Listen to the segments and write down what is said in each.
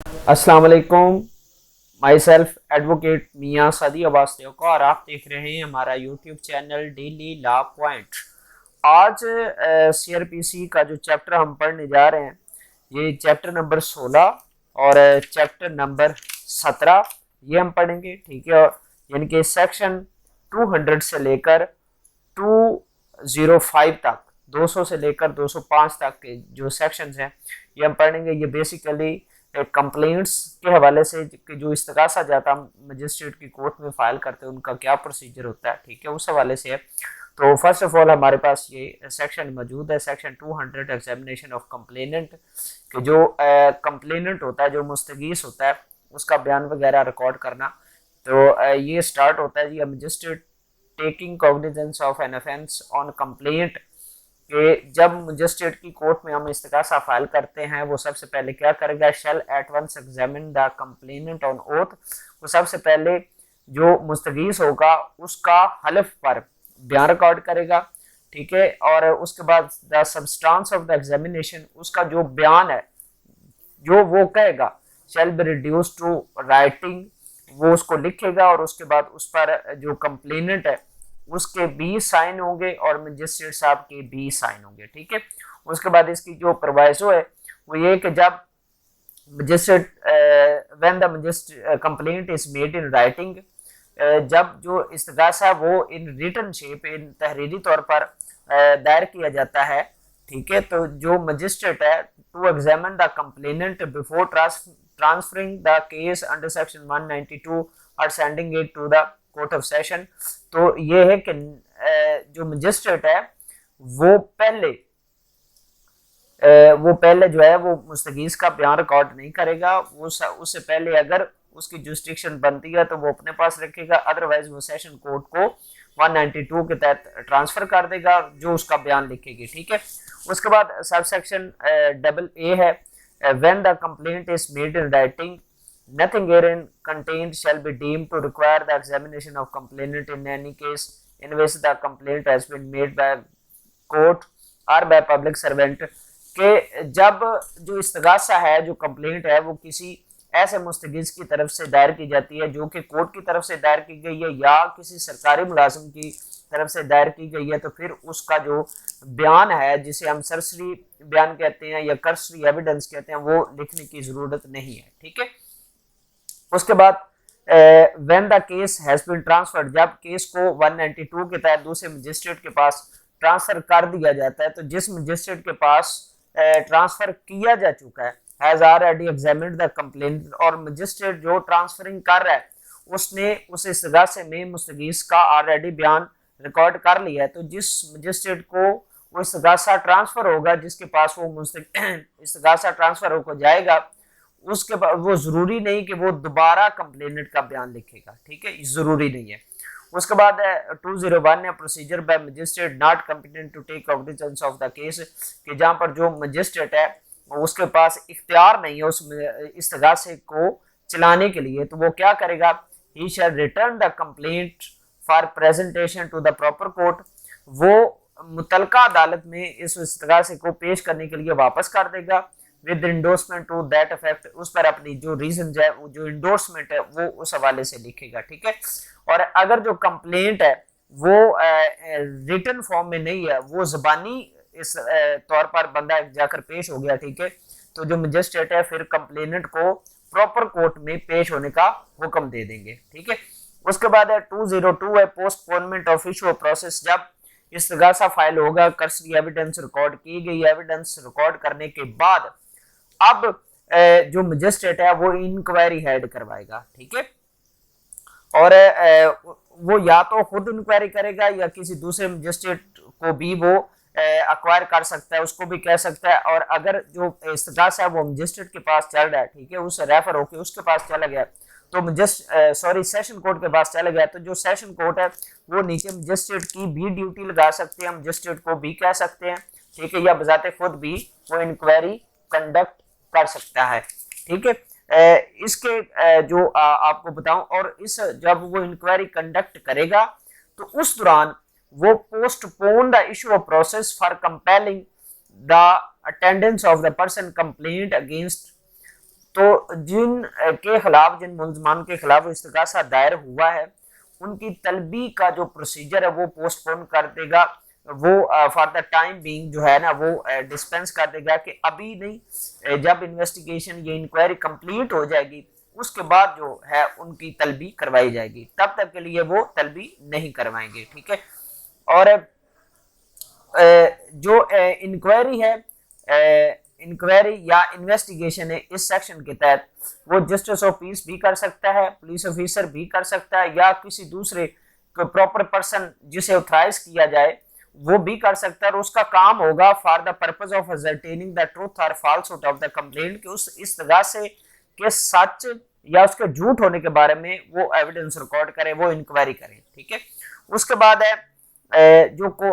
अस्सलाम वालेकुम। My self advocate मियाँ सदी अब्बास का और आप देख रहे हैं हमारा YouTube channel daily law point. आज सीआरपीसी का जो चैप्टर हम पढ़ने जा रहे हैं ये चैप्टर नंबर 16 और चैप्टर नंबर 17 ये हम पढ़ेंगे, ठीक है। और यानी कि सेक्शन 200 से लेकर 205 तक, 200 से लेकर 205 तक के जो सेक्शंस हैं ये हम पढ़ेंगे। ये बेसिकली कंप्लेंट्स के हवाले से कि जो इस्तगासा जाता मजिस्ट्रेट की कोर्ट में फाइल करते हैं उनका क्या प्रोसीजर होता है, ठीक है, उस हवाले से है। तो फर्स्ट ऑफ ऑल हमारे पास ये सेक्शन मौजूद है, सेक्शन 200 एग्जामिनेशन ऑफ कंप्लेनेंट, कि जो कंप्लेनेंट होता है, जो मुस्तगीस होता है, उसका बयान वगैरह रिकॉर्ड करना। तो ये स्टार्ट होता है जी, magistrate taking cognizance of an offence on complaint, कि जब मजिस्ट्रेट की कोर्ट में हम इस्तगासा फाइल करते हैं वो सबसे पहले क्या करेगा, shall at once examine the complainant on oath. वो सबसे पहले जो मुस्तगीस होगा उसका हलफ पर बयान रिकॉर्ड करेगा, ठीक है। और उसके बाद the substance of the examination, उसका जो बयान है जो वो कहेगा, shall be reduce to writing, वो उसको लिखेगा और उसके बाद उस पर जो कंप्लेनेंट है उसके 20 साइन होंगे और मजिस्ट्रेट साहब के 20 साइन होंगे, ठीक है। उसके बाद इसकी जो प्रोवाइसो है वो ये कि जब magistrate when the magistrate complaint is made in writing, जब जो इस्तगासा वो इन रिटन शेप, इन तहरीरी तौर पर दायर किया जाता है, ठीक है। तो जो मजिस्ट्रेट है to examine the complainant before transferring the case under section 192 और sending it to the court of session. तो ये है कि जो मजिस्ट्रेट है वो पहले जो है वो मुस्तगीस का बयान रिकॉर्ड नहीं करेगा। वो उससे पहले अगर उसकी जुरिस्डिक्शन बनती है तो वो अपने पास रखेगा, अदरवाइज वो सेशन कोर्ट को 192 के तहत ट्रांसफर कर देगा जो उसका बयान लिखेगी, ठीक है। उसके बाद सब सेक्शन डबल ए है, when the complaint is made in writing nothing herein contained shall be deemed to require the examination of complainant in any case in which the complaint has been made by court or by public servant, के जब जो इस्तगासा है, जो complaint है, वो किसी ऐसे मुस्तगीस की तरफ से दायर की जाती है जो कि कोर्ट की तरफ से दायर की गई है या किसी सरकारी मुलाजिम की तरफ से दायर की गई है, तो फिर उसका जो बयान है जिसे हम सरसरी बयान कहते हैं या कर्सरी एविडेंस कहते हैं वो लिखने की जरूरत नहीं है, ठीक है। उसके बाद when the case has been transferred, जब केस को 192 के तहत दूसरे मजिस्ट्रेट के पास ट्रांसफर कर दिया जाता है, तो जिस मजिस्ट्रेट के पास ट्रांसफर किया जा चुका है has already examined the complaint, और मजिस्ट्रेट जो ट्रांसफरिंग कर रहा है उसने उस इस्तगासे में मुस्तगीस का ऑलरेडी बयान रिकॉर्ड कर लिया है, तो जिस मजिस्ट्रेट को वो इस्तगासा ट्रांसफर होगा, जिसके पास वो इस्तगासा ट्रांसफर होकर जाएगा, उसके बाद वो जरूरी नहीं कि वो दोबारा कंप्लेनेंट का बयान लिखेगा, ठीक है, जरूरी नहीं है। उसके बाद 201 है, procedure by magistrate not competent to take cognizance of the case, कि जहां पर जो मजिस्ट्रेट है उसके पास इख्तियार नहीं है उस इस्तगासे को चलाने के लिए, तो वो क्या करेगा, he shall return the complaint for presentation to the proper court, वो मुतलका अदालत में इस इस्तगासे को पेश करने के लिए वापस कर देगा with endorsement to that effect, उस पर अपनी जो रीजन है, वो जो इंडोर्समेंट है वो उस हवाले से लिखेगा, ठीक है। और अगर जो कंप्लेंट है वो रिटन फॉर्म में नहीं है, वो जबानी इस तौर पर बंदा जाकर पेश हो गया, ठीक है, तो जो मजिस्ट्रेट है फिर कंप्लेनेंट को प्रॉपर कोर्ट में पेश होने का हुक्म दे देंगे, ठीक है। उसके बाद है 202 है, पोस्टपोनमेंट ऑफ इशू प्रोसेस, जब इस्तगासा फाइल होगा, कर्सरी एविडेंस रिकॉर्ड की गई, एविडेंस रिकॉर्ड करने के बाद अब जो मजिस्ट्रेट है वो इंक्वायरी हेड करवाएगा, ठीक है। और वो या तो खुद इंक्वायरी करेगा या किसी दूसरे मजिस्ट्रेट को भी वो अक्वायर कर सकता है, उसको भी कह सकता है। और अगर जो इस्तगासा है वो मजिस्ट्रेट के पास चल रहा है, ठीक है, उससे रेफर होकर उसके पास चला गया, तो सेशन कोर्ट के पास चला गया, तो जो सेशन कोर्ट है वो नीचे मजिस्ट्रेट की भी ड्यूटी लगा सकते हैं, मजिस्ट्रेट को भी कह सकते हैं, ठीक है, या बजाते खुद भी वो इंक्वायरी कंडक्ट कर सकता है, ठीक है। इसके जो आपको बताऊं, और इस जब वो इंक्वायरी कंडक्ट करेगा तो उस दौरान वो postpone the issue of process for compelling the attendance of the person complaint against, तो जिन के खिलाफ, जिन मुलजमान के खिलाफ इस्तगासा दायर हुआ है, उनकी तलबी का जो प्रोसीजर है वो पोस्टपोन कर देगा, वो फॉर द टाइम बीइंग जो है ना वो डिस्पेंस कर देगा कि अभी नहीं, जब इन्वेस्टिगेशन ये इंक्वायरी कंप्लीट हो जाएगी उसके बाद जो है उनकी तलबी करवाई जाएगी, तब तक के लिए वो तलबी नहीं करवाएंगे। ठीक है। और जो इंक्वायरी है, इंक्वायरी या इन्वेस्टिगेशन है, इस सेक्शन के तहत वो जस्टिस ऑफ पीस भी कर सकता है, पुलिस ऑफिसर भी कर सकता है, या किसी दूसरे प्रॉपर पर्सन जिसे ऑथराइज किया जाए वो भी कर सकता है। और उसका काम होगा for the purpose of ascertaining the truth और फॉल्सहुड ऑफ द कंप्लेंट, कि उस इस्तगासे के सच या उसके झूठ होने के बारे में वो एविडेंस रिकॉर्ड करे, वो इंक्वायरी करे। ठीक है। उसके बाद है जो को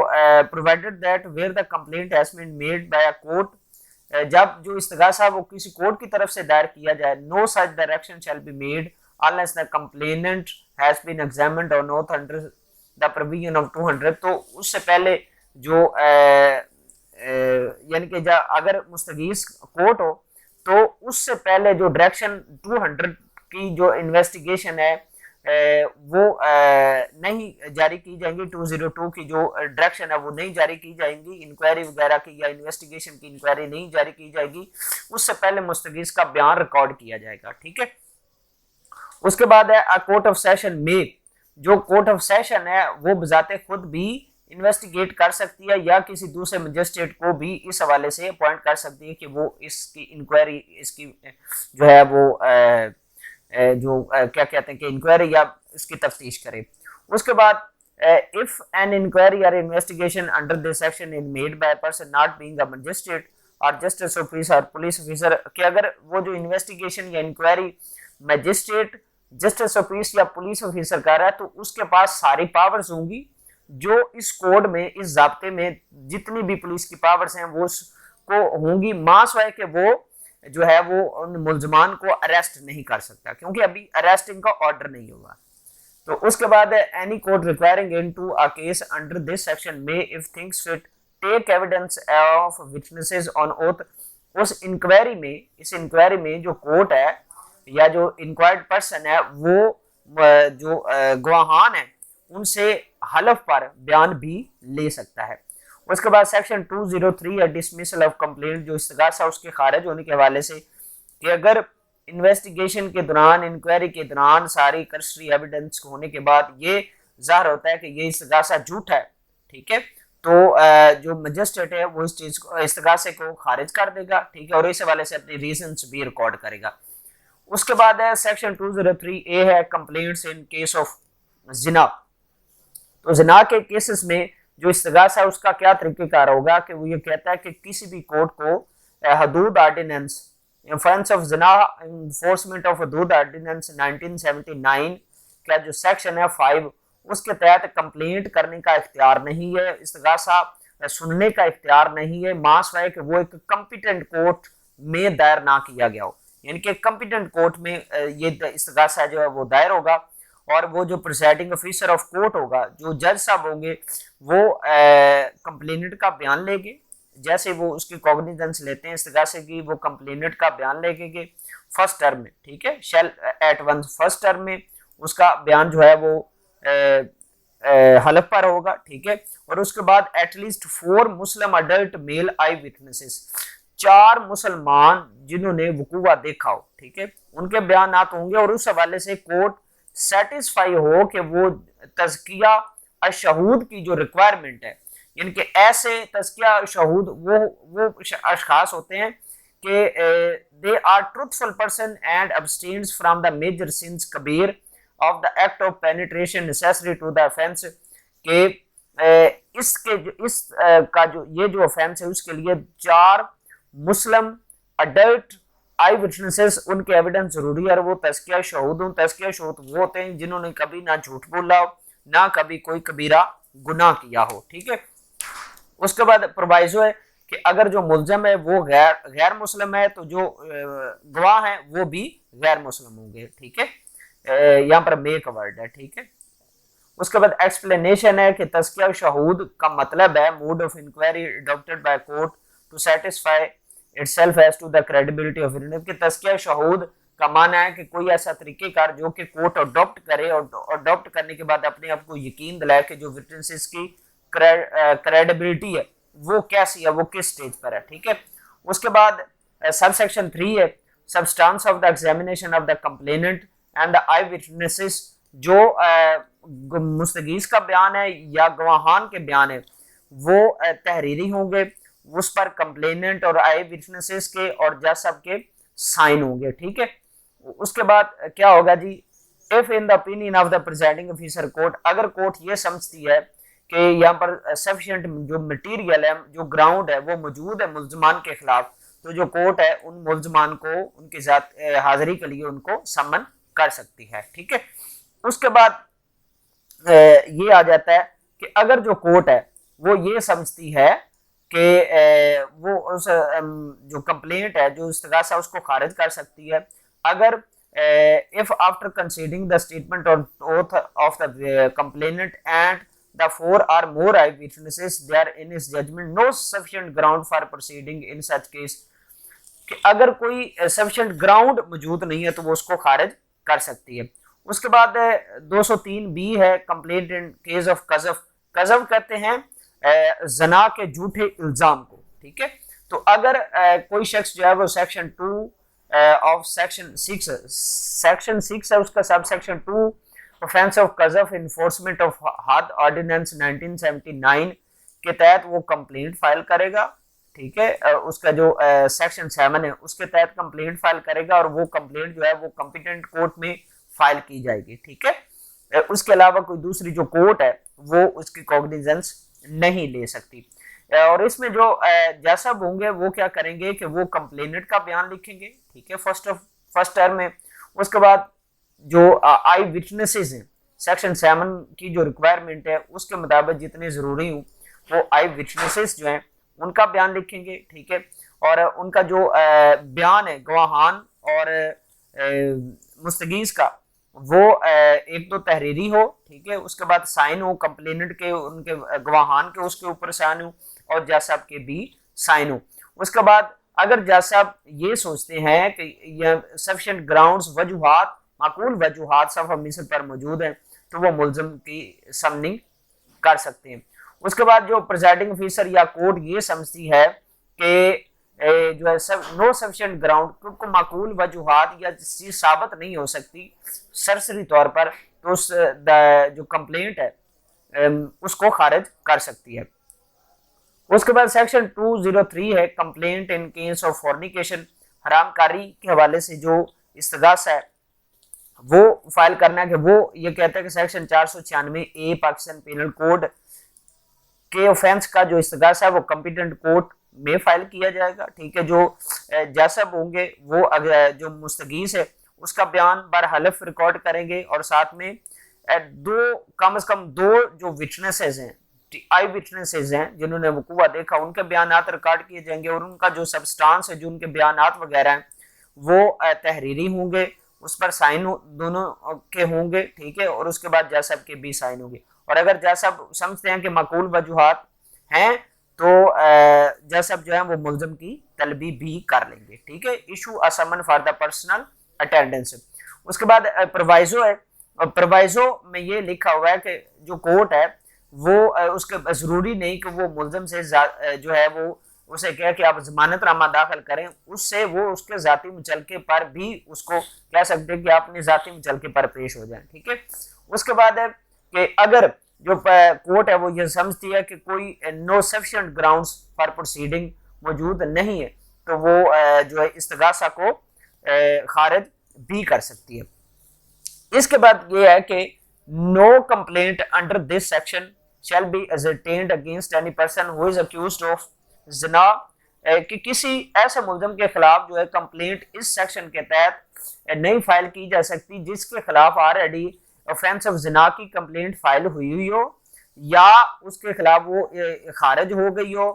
provided that where the complaint has been made by a court, जब जो इस्तगासा वो किसी कोर्ट की तरफ से दायर किया जाए, no such direction shall be made unless the complainant has been examined और note under the provision of 200। तो उससे पहले जो यानी कि अगर मुस्तगीस कोर्ट हो तो उससे पहले जो डायरेक्शन 200 की जो इन्वेस्टिगेशन है वो नहीं जारी की जाएंगी, 202 की जो डायरेक्शन है वो नहीं जारी की जाएंगी, इंक्वायरी वगैरह की या इन्वेस्टिगेशन की इंक्वायरी नहीं जारी की जाएगी, उससे पहले मुस्तगीस का बयान रिकॉर्ड किया जाएगा। ठीक है। उसके बाद है अ कोर्ट ऑफ सेशन में, जो कोर्ट ऑफ सेशन है वो बजाते खुद भी इन्वेस्टिगेट कर सकती है या किसी दूसरे मजिस्ट्रेट को भी इस हवाले से अपॉइंट कर सकती है कि वो इसकी इंक्वायरी, इसकी जो है वो क्या कहते हैं कि इंक्वायरी या इसकी तफ्तीश करे। उसके बाद इफ एन इंक्वायरी और investigation under this section is made by person not being a magistrate और जस्टिस ऑफिसर पुलिस ऑफिसर, कि अगर वो जो इन्वेस्टिगेशन या इंक्वायरी मजिस्ट्रेट, जस्टिस ऑफिस या पुलिस ऑफिसर कर रहा है तो उसके पास सारी पावर्स होंगी जो इस कोड में, इस ज़ाब्ते में जितनी भी पुलिस की पावर्स हैं वो उसको होंगी, मासवाए कि वो जो है वो उन मुलजमान को अरेस्ट नहीं कर सकता क्योंकि अभी अरेस्टिंग का ऑर्डर नहीं हुआ। तो उसके बाद any court requiring into a case under this section में if thinks fit take evidence of witnesses on oath. उस इंक्वायरी में, इस इंक्वायरी में जो कोर्ट है या जो इंक्वायर्ड पर्सन है वो जो गवाहान है उनसे हलफ पर बयान भी ले सकता है। उसके बाद सेक्शन 203 या डिसमिसल ऑफ कंप्लेंट, जो इस्तगासा उसके खारिज होने के हवाले से, कि अगर इन्वेस्टिगेशन के दौरान, इंक्वायरी के दौरान सारी कर्सरी एविडेंस होने के बाद ये जाहिर होता है कि ये इस्तगासा झूठा है, ठीक है, तो जो मजिस्ट्रेट है वो इस चीज को, इस्तगासे को खारिज कर देगा। ठीक है। और इस हवाले से अपनी रीजंस भी रिकॉर्ड करेगा। उसके बाद है सेक्शन 203A है कंप्लेंट्स इन केस ऑफ जिना। तो जिना के केसेस में जो इस्तगासा है उसका क्या तरीक़ेकार होगा कि वो ये कहता है कि किसी भी कोर्ट को हदूद ऑर्डिनेंस, ऑफेंस ऑफ जिना, इन्फोर्समेंट ऑफ हदूद ऑर्डिनेंस 1979 का जो सेक्शन है 5, उसके तहत कंप्लेंट करने का इख्तियार नहीं है, इस्तगासा सुनने का इख्तियार नहीं है, मासवाए कि वो एक कॉम्पिटेंट कोर्ट में दायर ना किया गया हो, यानी कि कॉम्पिटेंट कोर्ट में ये इस्तगासा जो है वो दायर होगा। और वो जो प्रिसाइडिंग ऑफिसर ऑफ कोर्ट होगा, जो जज साहब होंगे, वो कंप्लेनेंट का बयान लेंगे, जैसे वो उसकी कॉग्निजेंस लेते हैं इस्तगासे की, वो कंप्लेनेंट का बयान लेंगे फर्स्ट टर्म में। ठीक है। Shall at once first term में उसका बयान जो है वो हलफ पर होगा। ठीक है। और उसके बाद एटलीस्ट 4 मुस्लिम अडल्ट मेल आई विटनेसेस, 4 मुसलमान जिन्होंने वकूआ देखा हो, ठीक है, उनके बयान होंगे। और उस हवाले से कोर्ट सेटिस्फाई हो कि वो तज़किया अशहूद की जो रिक्वायरमेंट है, यानी कि ऐसे तज़किया अशहूद वो अशखास होते हैं कि they are truthful person and abstinence from the major sins कबीर of the act of penetration necessary to the offence, के इस का जो ये जो ऑफेंस है उसके लिए 4 मुस्लिम अडल्ट आई विटनेसेस, उनके एविडेंस जरूरी है। और वो तज़किया शहूद वो होते हैं जिन्होंने कभी ना झूठ बोला हो, ना कभी कोई कबीरा गुनाह किया हो। ठीक है। उसके बाद प्रोवाइजो है कि अगर जो मुलजम है वो गैर मुस्लिम है तो जो गवाह है वो भी गैर मुस्लिम होंगे। ठीक है। यहाँ पर मेक वर्ड है। ठीक है। उसके बाद एक्सप्लेनेशन है कि तज़किया शहूद का मतलब है mode of inquiry adopted by court to satisfy itself as to the credibility of witness, कि तज़किया शहूद का माना है कि कोई ऐसा तरीक़ेकार जो कि कोर्ट अडॉप्ट करे और अडॉप्ट करने के बाद अपने आप को यकीन दिलाए कि जो विटनेसेस की क्रेडिबिलिटी है वो कैसी है, वो किस स्टेज पर है। ठीक है, उसके बाद सब सेक्शन 3 है substance of the examination of the complainant and the I witnesses, जो मुस्तगीज का बयान है या गवाहान के बयान है वो तहरीरी होंगे, उस पर कंप्लेनेंट और आई विटनेसेस के और जज साहब के साइन होंगे। ठीक है, उसके बाद क्या होगा जी, if in the opinion of the presiding officer court, अगर कोर्ट ये समझती है कि यहाँ पर सफिशिएंट जो मटीरियल है, जो ग्राउंड है वो मौजूद है मुल्जमान के खिलाफ, तो जो कोर्ट है उन मुल्जमान को उनकी जात हाजिरी के लिए उनको समन कर सकती है। ठीक है, उसके बाद ये आ जाता है कि अगर जो कोर्ट है वो ये समझती है कि वो उस जो कंप्लेंट है, जो इस्तगासा, उसको खारिज कर सकती है, अगर if after considering the statement of the complainant and the 4 or more eyewitnesses there in his judgment no sufficient ground for proceeding in such case, कि अगर कोई sufficient ground मौजूद नहीं है तो वो उसको खारिज कर सकती है। उसके बाद 203 बी है कंप्लेंट इन केस ऑफ कज़फ, कज़फ कहते हैं जना के झूठे इल्जाम को। ठीक है, तो अगर कोई शख्स जो है वो सेक्शन 2 ऑफ सेक्शन 6 है उसका सब सेक्शन 2 ऑफेंस ऑफ कज़फ इन्फोर्समेंट ऑफ हद ऑर्डिनेंस 1979 के तहत वो कंप्लेंट फाइल करेगा। ठीक है, उसका जो सेक्शन 7 है उसके तहत कंप्लेंट फाइल करेगा और वो कंप्लेंट जो है वो कॉम्पिटेंट कोर्ट में फाइल की जाएगी। ठीक है, उसके अलावा कोई दूसरी जो कोर्ट है वो उसकी कॉग्निजेंस नहीं ले सकती। और इसमें जो जज होंगे वो क्या करेंगे कि वो कंप्लेनेंट का बयान लिखेंगे। ठीक है, फर्स्ट टर्म में। उसके बाद जो आई विटनेसेस हैं, सेक्शन 7 की जो रिक्वायरमेंट है उसके मुताबिक जितने जरूरी हो वो आई विटनेसेस जो हैं उनका बयान लिखेंगे। ठीक है, और उनका जो बयान है गवाहान और मुस्तगीज का वो एक तो तहरीरी हो। ठीक है, उसके बाद साइन हो कंप्लेनेंट के, उनके गवाहान के उसके ऊपर साइन हो और जज साहब के भी साइन हो। उसके बाद अगर जज साहब ये सोचते हैं कि यह सफिशिएंट ग्राउंड्स वजूहात माकूल वजूहात सफ़ा मिस्र पर मौजूद हैं तो वो मुल्ज़िम की समनिंग कर सकते हैं। उसके बाद जो प्रिजाइडिंग ऑफिसर या कोर्ट ये समझती है कि जो है सब नो सफिशिएंट ग्राउंड को माकूल वजूहात या चीज़ साबित नहीं हो सकती सरसरी तौर पर, तो उस जो कंप्लेंट है उसको खारिज कर सकती है। उसके बाद सेक्शन 203 है complaint in case of fornication, हरामकारी के हवाले से जो इस्तगासा है वो फाइल करना है। कि वो ये कहता है कि सेक्शन 496 पाकिस्तान पेनल कोड के ऑफेंस का जो इस्तगासा है वो कॉम्पिटेंट कोर्ट में फाइल किया जाएगा। ठीक है, जो जज होंगे वो जो मुस्तगीस है उसका बयान बर हलफ रिकॉर्ड करेंगे और साथ में कम से कम 2 जो विटनेसेस हैं, आई विटनेसेस हैं जिन्होंने वकूआ देखा, उनके बयानात रिकॉर्ड किए जाएंगे और उनका जो सब्सटेंस है, जो उनके बयानात वगैरह हैं वो तहरीरी होंगे, उस पर साइन दोनों के होंगे। ठीक है, और उसके बाद जज साहब के भी साइन होंगे। और अगर जज साहब समझते हैं कि माकूल वजूहात हैं तो जज साहब जो है वो मुल्ज़िम की तलबी भी कर लेंगे। ठीक है, issue a summon for the personal attendance. उसके बाद प्रोवाइजो है, और प्रोवाइजो में ये लिखा हुआ है कि जो कोर्ट है वो उसके जरूरी नहीं कि वो मुल्ज़िम से जो है वो उसे कह कि आप जमानतनामा दाखिल करें, उससे वो उसके जाती मुचलके पर भी उसको कह सकते हैं कि आपने जाती मुचलके पर पेश हो जाए। ठीक है, उसके बाद है कि अगर जो कोर्ट है वो ये समझती है कि कोई no sufficient grounds for proceeding मौजूद नहीं है तो वो जो है इस्तगासा को खारिज भी कर सकती है। इसके बाद ये है कि no complaint under this section shall be ascertained against any person who is accused of जना, कि किसी ऐसे मुल्ज़िम के खिलाफ जो है कंप्लेंट इस सेक्शन के तहत नहीं फाइल की जा सकती जिसके खिलाफ ऑलरेडी ऑफेंस ऑफ जना की कंप्लेंट फाइल हुई हो, या उसके खिलाफ वो खारिज हो गई हो,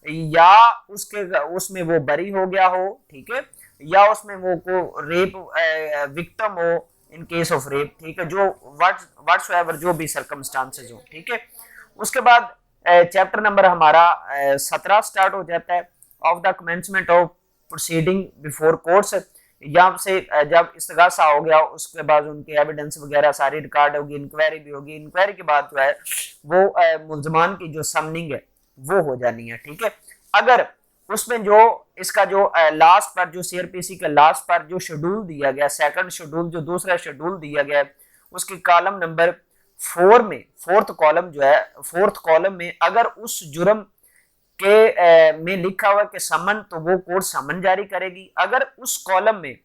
या उसमें वो बरी हो गया हो। ठीक है, या उसमें वो को रेप विक्टिम हो इन केस ऑफ रेप। ठीक है, जो व्हाट्सएवर जो भी सर्कमस्टांसेस हो। ठीक है, उसके बाद चैप्टर नंबर हमारा 17 स्टार्ट हो जाता है of the commencement of proceeding before courts, यहाँ से जब इस्तगासा हो गया उसके बाद उनके एविडेंस वगैरह सारी रिकॉर्ड होगी, इंक्वायरी भी होगी, इंक्वायरी के बाद जो है वो मुलजमान की जो समनिंग है वो हो जानी है। ठीक है, अगर उसमें जो इसका जो लास्ट पर जो सीआरपीसी के लास्ट पर जो शेड्यूल दिया गया, सेकंड शेड्यूल जो दूसरा शेड्यूल दिया गया उसके कॉलम नंबर 4 में, फोर्थ कॉलम जो है, फोर्थ कॉलम में अगर उस जुर्म के में लिखा हुआ कि समन, तो वो कोर्ट समन जारी करेगी। अगर उस कॉलम में,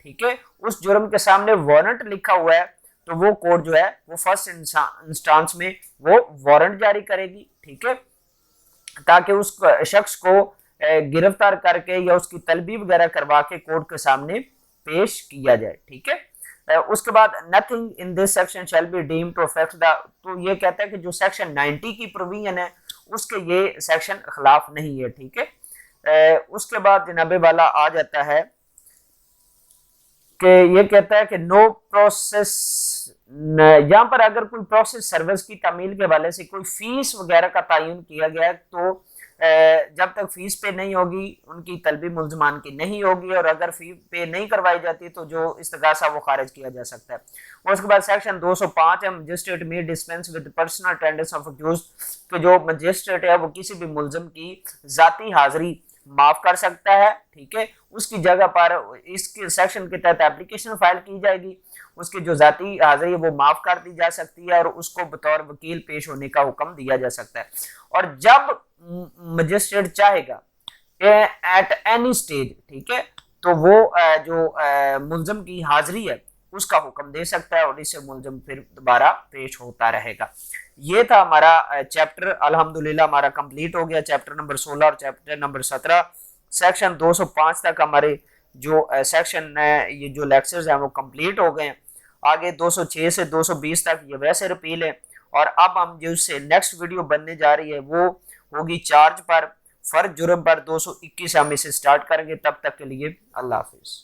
ठीक है, उस जुर्म के सामने वारंट लिखा हुआ है तो वो कोर्ट जो है वो फर्स्ट इंस्टांस में वो वारंट जारी करेगी। ठीक है, ताकि उस शख्स को गिरफ्तार करके या उसकी तलबी वगैरह करवा के कोर्ट के सामने पेश किया जाए। ठीक है, उसके बाद nothing in this section shall be deemed to affect the, तो ये कहता है कि जो सेक्शन 90 की प्रोविजन है उसके ये सेक्शन खिलाफ नहीं है। ठीक है, उसके बाद जनाबे वाला आ जाता है कि ये कहता है कि नो प्रोसेस, यहाँ पर अगर कोई प्रोसेस सर्विस की तामील के हवाले से कोई फीस वगैरह का तयन किया गया तो जब तक फीस पे नहीं होगी उनकी तलबी मुलजमान की नहीं होगी, और अगर फी पे नहीं करवाई जाती तो जो इस्तगासा वो खारिज किया जा सकता है। उसके बाद सेक्शन 205 है मजिस्ट्रेट में dispense with personal attendance of accused, कि जो मजिस्ट्रेट है वो किसी भी मुलजम की जाती हाजिरी माफ कर सकता है। ठीक है, उसकी जगह पर इसके सेक्शन के तहत एप्लीकेशन फाइल की जाएगी, उसकी जो जाती हाजिरी है वो माफ कर दी जा सकती है और उसको बतौर वकील पेश होने का हुक्म दिया जा सकता है। और जब मजिस्ट्रेट चाहेगा एट एनी स्टेज, ठीक है, तो वो जो मुलजम की हाजिरी है उसका हुक्म दे सकता है और इससे मुलजम फिर दोबारा पेश होता रहेगा। ये था हमारा चैप्टर, अल्हम्दुलिल्लाह हमारा कंप्लीट हो गया, चैप्टर नंबर 16 और चैप्टर नंबर 17। सेक्शन 205 तक हमारे जो सेक्शन ये जो लेक्चर्स हैं वो कंप्लीट हो गए हैं। आगे 206 से 220 तक ये वैसे रिपील है, और अब हम जो इससे नेक्स्ट वीडियो बनने जा रही है वो होगी चार्ज पर, फर्ज जुर्म पर 221 हम इसे स्टार्ट करेंगे। तब तक के लिए अल्लाह हाफिज।